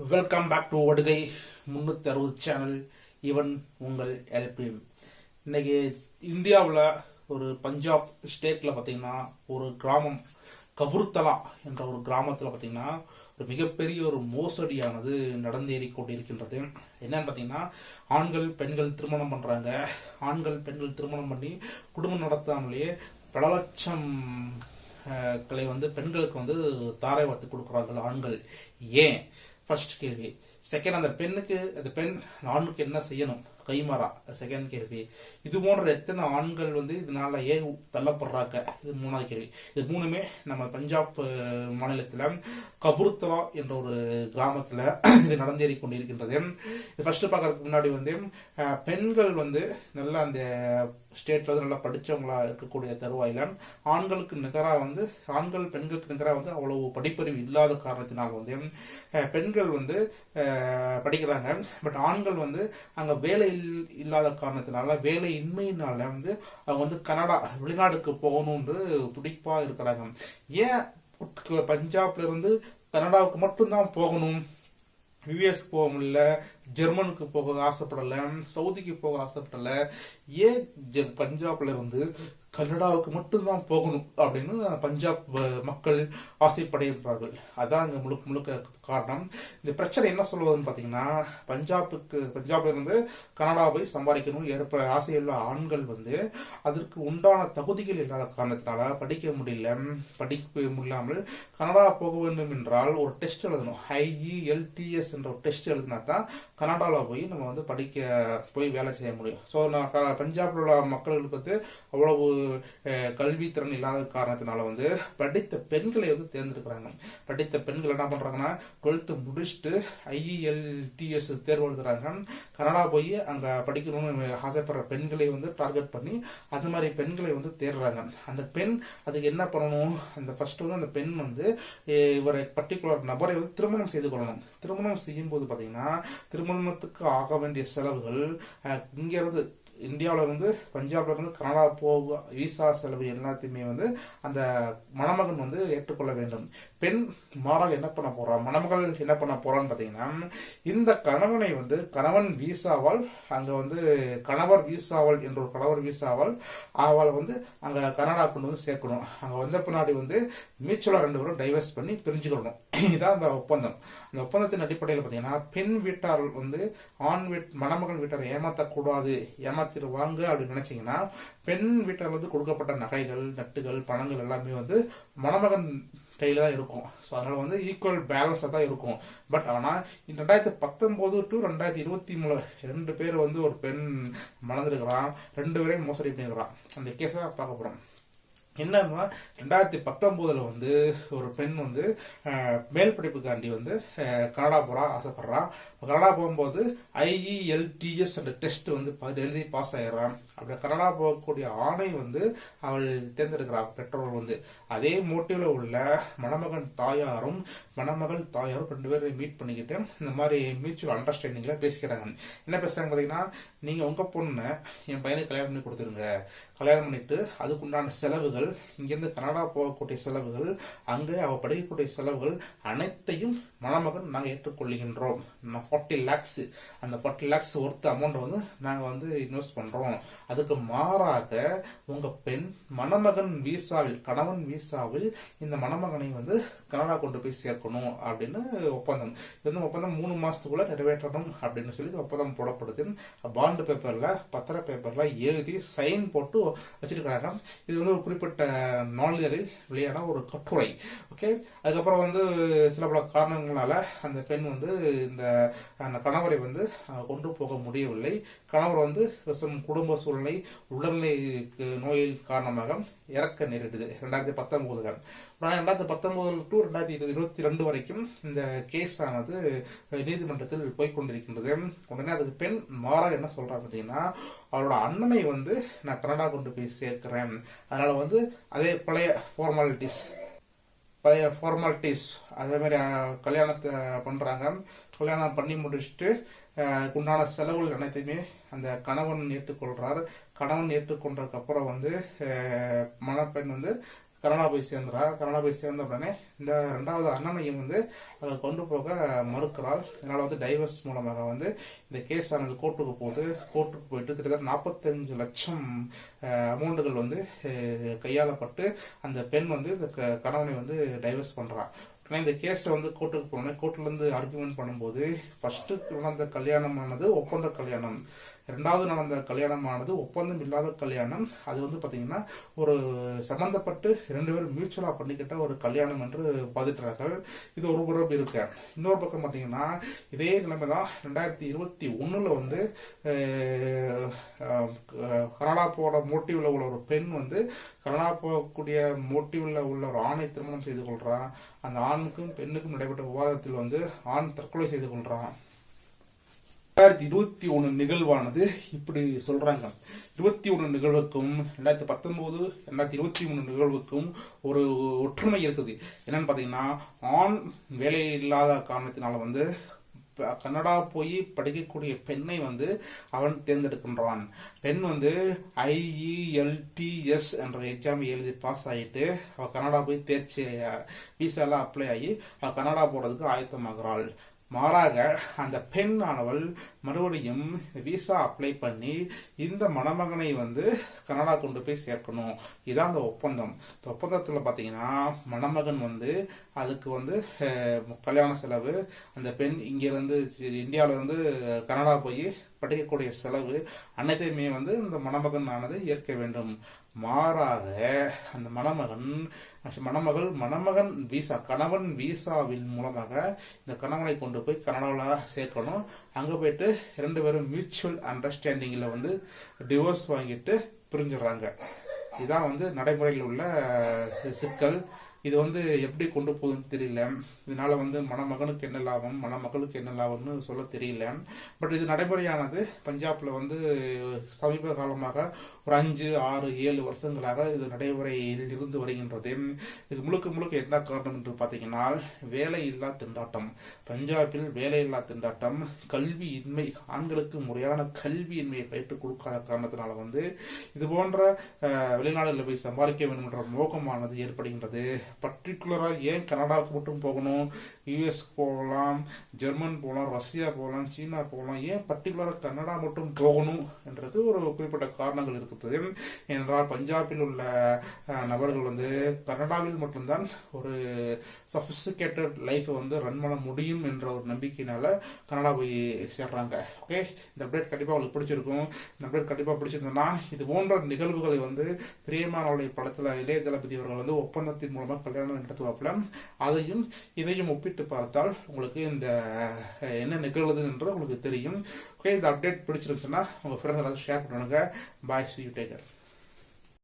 Welcome back to ஒடுகை 360 channel. இவன் உங்கள் எல்பிஎம். இன்னைக்கு இந்தியாவில் ஒரு பஞ்சாப் ஸ்டேட்ல பார்த்தீங்கன்னா ஒரு கிராமம் கபூர்தலா என்ற ஒரு கிராமத்தில் பார்த்தீங்கன்னா ஒரு மிகப்பெரிய ஒரு மோசடியானது நடந்தேறி கொண்டிருக்கின்றது. என்னன்னு பார்த்தீங்கன்னா, ஆண்கள் பெண்கள் திருமணம் பண்றாங்க. ஆண்கள் பெண்கள் திருமணம் பண்ணி குடும்பம் நடத்தாமலேயே பல லட்சம் களை பெண்களுக்கு தாரை வார்த்து கொடுக்குறார்கள் ஆண்கள். ஏன்? ஃபர்ஸ்ட் கேள்வி. செகண்ட், அந்த பெண் ஆணுக்கு என்ன செய்யணும் கைமாறா? செகண்ட் கேள்வி. இது போன்ற எத்தனை ஆண்கள் இதனால ஏன் தள்ளப்படுறாங்க? இது மூணாவது கேள்வி. இது மூணுமே நம்ம பஞ்சாப் மாநிலத்துல கபூர்தலா என்ற ஒரு கிராமத்துல இது நடந்தேறி கொண்டிருக்கின்றது. இது ஃபர்ஸ்ட் பாக்கிறதுக்கு முன்னாடி பெண்கள் நல்லா அந்த ஸ்டேட்ல நல்லா படிச்சவங்களா இருக்கக்கூடிய தருவாயில ஆண்களுக்கு நிகரா ஆண்கள் பெண்களுக்கு நிகரா அவ்வளவு படிப்பறிவு இல்லாத காரணத்தினால் பெண்கள் படிக்கிறாங்க. பட் ஆண்கள் அங்க வேலை இல்லாத காரணத்தினால, வேலை இன்மையினால அவங்க கனடா வெளிநாடுக்கு போகணும்னு துடிப்பா இருக்கிறாங்க. ஏன் பஞ்சாப்ல இருந்து கனடாவுக்கு மட்டும்தான் போகணும்? யுஎஸ் போக முடியல, ஜெர்மனுக்கு போக ஆசைப்படல, சவுதிக்கு போக ஆசைப்படல. ஏன் பஞ்சாப்ல இருந்து கனடாவுக்கு மட்டும்தான் போகணும் அப்படின்னு பஞ்சாப் மக்கள் ஆசைப்படுகிறார்கள். அதான் அங்க முழுக்க முழுக்க காரணம். இந்த பிரச்சனை என்ன சொல்வதுன்னு பாத்தீங்கன்னா, பஞ்சாப்ல இருந்து கனடாவை சம்பாதிக்கணும் ஏற்ப ஆசையுள்ள ஆண்கள் அதற்கு உண்டான தகுதிகள் இல்லாத காரணத்தினால படிக்க முடியாமல் கனடா போக வேண்டும் என்றால் ஒரு டெஸ்ட் எழுதணும். IELTS என்ற ஒரு டெஸ்ட் எழுதினா தான் கனடாவில் போய் நம்ம போய் வேலை செய்ய முடியும். ஸோ பஞ்சாப்ல உள்ள மக்களுக்கு அவ்வளவு கல்வி திறன் இல்லாத காரணத்தினால படித்த பெண்களை தேர்ந்தெடுக்கிறாங்க. படித்த பெண்கள் என்ன பண்றாங்கன்னா, 12th முடிச்சுட்டு IELTS தேர்வு எழுதுறாங்க. கனடா போய் அங்க படிக்கணும்னு ஆசைப்படுற பெண்களை டார்கெட் பண்ணி அது மாதிரி பெண்களை தேடுறாங்க. அந்த பெண் அதுக்கு என்ன பண்ணணும்? அந்த ஃபர்ஸ்ட் அந்த பெண் இவரை பர்டிகுலர் நபரை திருமணம் செய்து கொள்ளணும். திருமணம் செய்யும் போது பாத்தீங்கன்னா, திருமணத்துக்கு ஆக வேண்டிய செலவுகள் இங்க இருந்து இந்தியாவில இருந்து பஞ்சாப்ல இருந்து கனடா போக விசா செலவு எல்லாத்தையுமே அந்த மணமகன் ஏற்றுக்கொள்ள வேண்டும். பெண் மாறாக என்ன பண்ண போறான், மணமகள் என்ன பண்ண போறான்னு பாத்தீங்கன்னா, இந்த கணவனை கணவன் விசாவால் அங்க கணவர் விசாவால் என்ற ஒரு கணவர் விசாவால் அவளை அங்க கனடா கொண்டு சேர்க்கணும். அங்க வந்த பின்னாடி மியூச்சுவலா 2 பேரும் டைவர்ஸ் பண்ணி பிரிஞ்சுக்கணும். இதான் அந்த ஒப்பந்தம். அந்த ஒப்பந்தத்தின் அடிப்படையில் பாத்தீங்கன்னா, பெண் வீட்டார் மணமகன் வீட்டாரை ஏமாத்தக்கூடாது, ஏமாத்திடுவாங்க அப்படின்னு நினைச்சீங்கன்னா, பெண் வீட்டார் கொடுக்கப்பட்ட நகைகள் நட்டுகள் பணங்கள் எல்லாமே மணமகன் கையில தான் இருக்கும். ஸோ அதனால ஈக்குவல் பேலன்ஸா தான் இருக்கும். பட் ஆனா 2019 to 2023 2 பேர் ஒரு பெண் மணந்திருக்கிறான், 2 பேரையும் மோசடி பண்ணிருக்கிறான். அந்த கேஸ பார்க்க போறோம். என்னன்னா, 2019 ஒரு பெண் மேல் படிப்புக்காண்டி கனடா போறா ஆசைப்படுறான். கனடா போகும்போது IELTS அந்த டெஸ்ட் எழுதி பாஸ் ஆயிடுறான். அப்படி கனடா போகக்கூடிய ஆணை அவள் தேர்ந்தெடுக்கிறாள். பெற்றோர் அதே மோட்டிவ்ல உள்ள மணமகன் தாயாரும் மணமகள் தாயாரும் 2 பேரும் மீட் பண்ணிக்கிட்டு இந்த மாதிரி மியூச்சுவல் அண்டர்ஸ்டாண்டிங்ல பேசிக்கிறாங்க. என்ன பேசுறாங்க பாத்தீங்கன்னா, நீங்க உங்க பொண்ணு என் பையனுக்கு கல்யாணம் பண்ணி கொடுத்துருங்க. கல்யாணம் பண்ணிட்டு அதுக்குண்டான செலவுகள், இங்கிருந்து கனடா போகக்கூடிய செலவுகள், அங்கே அவ படிக்கக்கூடிய செலவுகள் அனைத்தையும் மணமகன் நாங்க ஏற்றுக்கொள்கின்றோம். 40 lakhs அந்த 40 lakhs ஒர்த் அமௌண்ட் நாங்க இன்வெஸ்ட் பண்றோம். அதுக்கு மாறாக உங்க பெண் மணமகன் விசாவில், கணவன் விசாவில் இந்த மணமகனை கனடா கொண்டு போய் சேர்க்கணும் அப்படின்னு ஒப்பந்தம். இது ஒப்பந்தம் 3 மாசத்துக்குள்ள நிறைவேற்றணும் அப்படின்னு சொல்லி ஒப்பந்தம் போடப்படுது. பாண்ட் பேப்பர்ல, பத்திர பேப்பர்ல எழுதி சைன் போட்டு வச்சிருக்கிறாங்க. இது ஒரு குறிப்பிட்ட நாளிதழில் வெளியான ஒரு கட்டுரை. ஓகே, அதுக்கப்புறம் சில பல காரணங்களால அந்த பெண் இந்த கணவரை கொண்டு போக முடியவில்லை. கணவர் குடும்ப சூழ்நிலை, உடல்நிலை நோயில் காரணமாக இறக்க நேரிடுது. 2019 to 2022 வரைக்கும் இந்த கேஸ் ஆனது நீதிமன்றத்தில் போய்கொண்டிருக்கின்றது. உடனே அதுக்கு பெண் மாறாக என்ன சொல்றாங்க பாத்தீங்கன்னா, அவரோட அண்ணனை நான் கனடா கொண்டு போய் சேர்க்கிறேன். அதனால அதே பழைய ஃபார்மாலிட்டிஸ் அதே மாதிரி கல்யாணத்தை பண்றாங்க. கல்யாணம் பண்ணி முடிச்சுட்டு உண்டான செலவுகள் அனைத்தையுமே அந்த கணவன் ஏற்றுக்கொள்றார். கணவன் ஏற்றுக்கொண்டதுக்கு அப்புறம் மணப்பெண் கனடா போய் சேர்ந்துறா. கனடா போய் சேர்ந்த உடனே இந்த ரெண்டாவது அண்ணனையும் வந்து அங்க கொண்டு போக மறுக்கிறாள். இதனால வந்து டைவர்ஸ் மூலமாக வந்து இந்த கேஸ் ஆனது கோர்ட்டுக்கு போயிட்டு கிட்டத்தட்ட 45 லட்சம் அமௌண்ட்டுகள் வந்து கையாளப்பட்டு அந்த பெண் வந்து இந்த கணவனை வந்து டைவர்ஸ் பண்றா. இந்த கேஸ் வந்து கோர்ட்டுக்கு போனோம். கோர்ட்ல இருந்து ஆர்குமெண்ட் பண்ணும்போது ஃபர்ஸ்ட் நடந்த கல்யாணமானது ஒப்பந்த கல்யாணம், ரெண்டாவது நடந்த கல்யாணமானது ஒப்பந்தம் இல்லாத கல்யாணம். அது வந்து பாத்தீங்கன்னா ஒரு சம்பந்தப்பட்டு 2 பேரும் மியூச்சுவலா பண்ணிக்கிட்ட ஒரு கல்யாணம் என்று பாதிக்கிறார்கள். இது ஒரு புறம் இருக்கு. இன்னொரு பக்கம் பாத்தீங்கன்னா இதே நிலைமை தான் 2021 வந்து கனடா போட மோட்டிவ்ல உள்ள ஒரு பெண் வந்து கனடா போகக்கூடிய மோட்டிவ்ல உள்ள ஒரு ஆணை திருமணம் செய்து கொள்றான். அந்த ஆணுக்கும் பெண்ணுக்கும் நடைபெற்ற விவாதத்தில் வந்து ஆண் தற்கொலை செய்து கொள்றான். 2021 நிகழ்வானது இப்படி சொல்றாங்க. 21 நிகழ்வுக்கும் 2019 2023 நிகழ்வுக்கும் ஒரு ஒற்றுமை இருக்குது. என்னன்னு பாத்தீங்கன்னா, ஆண் வேலை இல்லாத காரணத்தினால வந்து கனடா போய் படிக்கக்கூடிய பெண்ணை வந்து அவன் தேர்ந்தெடுக்கின்றான். பெண் வந்து IELTS என்ற எக்ஸாம் எழுதி பாஸ் ஆகிட்டு அவ கனடா போய் தேர்ச்சி விசாலாம் அப்ளை ஆகி அவ கனடா போறதுக்கு ஆயத்தமாகிறாள். மாறாக அந்த பெண் ஆனவள் மறுபடியும் விசா அப்ளை பண்ணி இந்த மணமகனை வந்து கனடா கொண்டு போய் சேர்க்கணும். இதான் அந்த ஒப்பந்தம். இந்த ஒப்பந்தத்துல பாத்தீங்கன்னா மணமகன் வந்து அதுக்கு வந்து கல்யாண செலவு, அந்த பெண் இங்கிருந்து இந்தியாவில இருந்து கனடா போய் படிக்கக்கூடிய செலவு அனைத்தையுமே வந்து இந்த மணமகன் ஆனது ஏற்க வேண்டும். மாறாக அந்த மணமகன் விசா கணவன் விசாவின் மூலமாக இந்த கணவனை கொண்டு போய் கனடாவில் சேர்க்கணும். அங்க போயிட்டு 2 பேரும் மியூச்சுவல் அண்டர்ஸ்டாண்டிங்ல வந்து டிவோர்ஸ் வாங்கிட்டு பிரிஞ்சிடறாங்க. இதான் வந்து நடைமுறையில் உள்ள சிக்கல். இது வந்து எப்படி கொண்டு போகுதுன்னு தெரியல. இதனால வந்து மணமகனுக்கு என்ன லாபம், மணமகளுக்கு என்ன லாபம்னு சொல்ல தெரியல. பட் இது நடைமுறையானது பஞ்சாப்ல வந்து சமீப காலமாக ஒரு 5, 6, 7 வருஷங்களாக இது நடைமுறையில் இருந்து வருகின்றது. இது முழுக்க என்ன காரணம் என்று பாத்தீங்கன்னா, வேலையில்லா திண்டாட்டம். பஞ்சாபில் வேலையில்லா திண்டாட்டம், கல்வியின்மை, ஆண்களுக்கு முறையான கல்வியின்மையை பயிற்றுக் கொடுக்காத காரணத்தினால வந்து இது போன்ற வெளிநாடுகளில் போய் சம்பாதிக்க வேண்டும் என்ற மோகமானது ஏற்படுகின்றது. பர்டிகுலரா ஏன் கனடாவுக்கு மட்டும் போகணும், US போகலாம், ஜெர்மன் போகலாம், ரஷ்யா போகலாம், சீனா போகலாம், ஏன் பர்டிகுலரா கனடா மட்டும் போகணும் என்றது ஒரு குறிப்பிட்ட காரணங்கள் இருக்கிறது. என்றால் பஞ்சாபில் உள்ள நபர்கள் வந்து கனடாவில் மட்டும்தான் ஒரு சபிஸ்டிகேட்டட் லைஃப் வந்து ரன் பண்ண முடியும் என்ற ஒரு நம்பிக்கையினால கனடா போய் சேர்றாங்க. ஓகே, இந்த அப்டேட் கண்டிப்பா உங்களுக்கு பிடிச்சிருக்கும். இந்த அப்டேட் கண்டிப்பா பிடிச்சிருந்ததுன்னா இது போன்ற நிகழ்வுகளை வந்து பிரியமானவருடைய படத்துல இளைய தளபதி அவர்கள் வந்து ஒப்பந்தத்தின் மூலமா கல்யாணம் நடத்துவாப்புல. அதையும் இதையும் ஒப்பிட்டு பார்த்தால் உங்களுக்கு இந்த என்ன நிகழ்வுது என்று உங்களுக்கு தெரியும். ஓகே, இந்த அப்டேட் பிடிச்சிருக்குன்னா உங்க ஃப்ரெண்ட்ஸ் எல்லாரும் ஷேர் பண்ணுங்க. பாய், see you, take care.